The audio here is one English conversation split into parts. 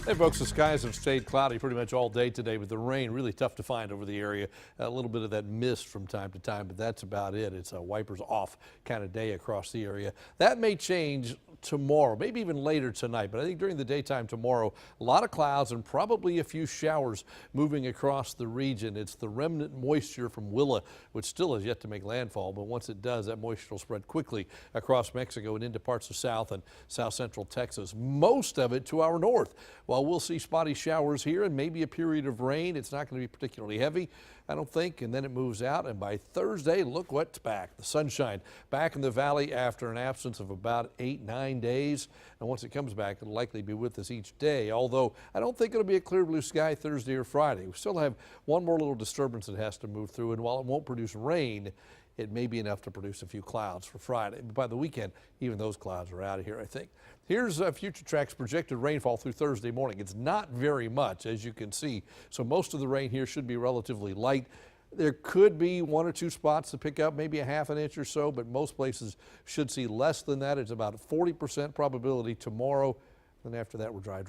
Hey folks, the skies have stayed cloudy pretty much all day today, but the rain really tough to find over the area. A little bit of that mist from time to time, but that's about it. It's a wipers off kind of day across the area. That may change tomorrow, maybe even later tonight, but I think during the daytime tomorrow, a lot of clouds and probably a few showers moving across the region. It's the remnant moisture from Willa, which still has yet to make landfall, but once it does, that moisture will spread quickly across Mexico and into parts of South and South Central Texas, most of it to our north. While we'll see spotty showers here and maybe a period of rain, it's not going to be particularly heavy, I don't think, and then it moves out. And by Thursday, look what's back. The sunshine back in the valley after an absence of about 8-9 days. And once it comes back, it'll likely be with us each day, although I don't think it'll be a clear blue sky Thursday or Friday. We still have one more little disturbance that has to move through, and while it won't produce rain, it may be enough to produce a few clouds for Friday. But by the weekend, even those clouds are out of here, I think. Here's Future Track's projected rainfall through Thursday morning. It's not very much, as you can see, so most of the rain here should be relatively light. There could be one or two spots to pick up, maybe a half an inch or so, but most places should see less than that. It's about a 40% probability tomorrow. Then after that, we're dry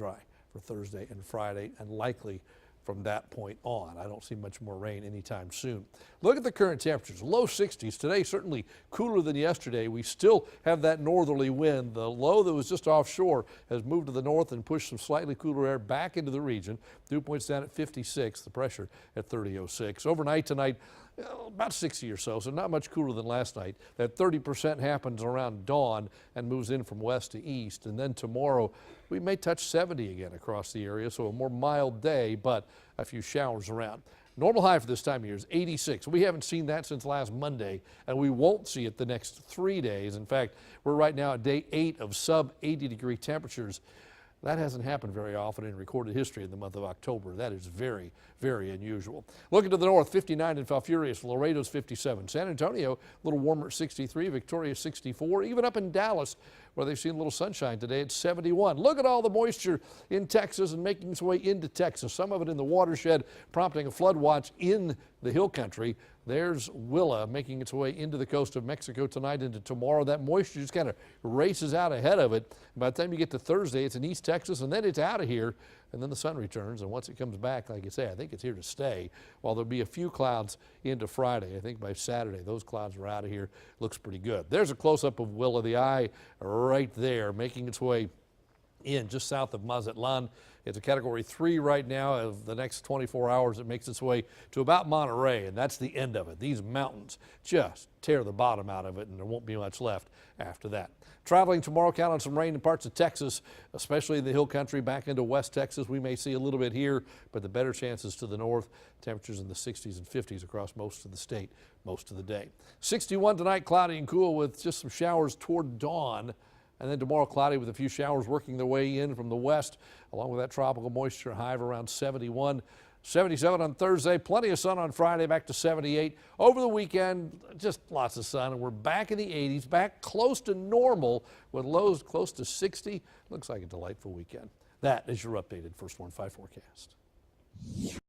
for Thursday and Friday, and likely from that point on. I don't see much more rain anytime soon. Look at the current temperatures, low 60s. Today certainly cooler than yesterday. We still have that northerly wind. The low that was just offshore has moved to the north and pushed some slightly cooler air back into the region. Dew point's down at 56, the pressure at 30.06. Overnight tonight, about 60 or so not much cooler than last night. That 30% happens around dawn and moves in from west to east. And then tomorrow, we may touch 70 again across the area, so a more mild day, but a few showers around. Normal high for this time of year is 86. We haven't seen that since last Monday, and we won't see it the next 3 days. In fact, we're right now at day 8 of sub 80-degree temperatures. That hasn't happened very often in recorded history in the month of October. That is very, very unusual. Looking to the north, 59 in Falfurrias, Laredo's 57. San Antonio, a little warmer at 63, Victoria 64, even up in Dallas, where they've seen a little sunshine today at 71. Look at all the moisture in Texas and making its way into Texas, some of it in the watershed, prompting a flood watch in the hill country. There's Willa making its way into the coast of Mexico tonight into tomorrow. That moisture just kind of races out ahead of it. By the time you get to Thursday, it's in East Texas, and then it's out of here, and then the sun returns. And once it comes back, like I say, I think it's here to stay. While there'll be a few clouds into Friday, I think by Saturday, those clouds are out of here. Looks pretty good. There's a close-up of Willa, the eye right there, making its way in just south of Mazatlan. It's a category 3 right now. Of the next 24 hours, it makes its way to about Monterey, and that's the end of it. These mountains just tear the bottom out of it, and there won't be much left after that. Traveling tomorrow, count on some rain in parts of Texas, especially in the hill country back into West Texas. We may see a little bit here, but the better chances to the north. Temperatures in the 60s and 50s across most of the state most of the day. 61 tonight, cloudy and cool with just some showers toward dawn. And then tomorrow, cloudy with a few showers working their way in from the west, along with that tropical moisture, high of around 71. 77 on Thursday, plenty of sun on Friday, back to 78. Over the weekend, just lots of sun, and we're back in the 80s, back close to normal with lows close to 60. Looks like a delightful weekend. That is your updated First Warn 5 forecast.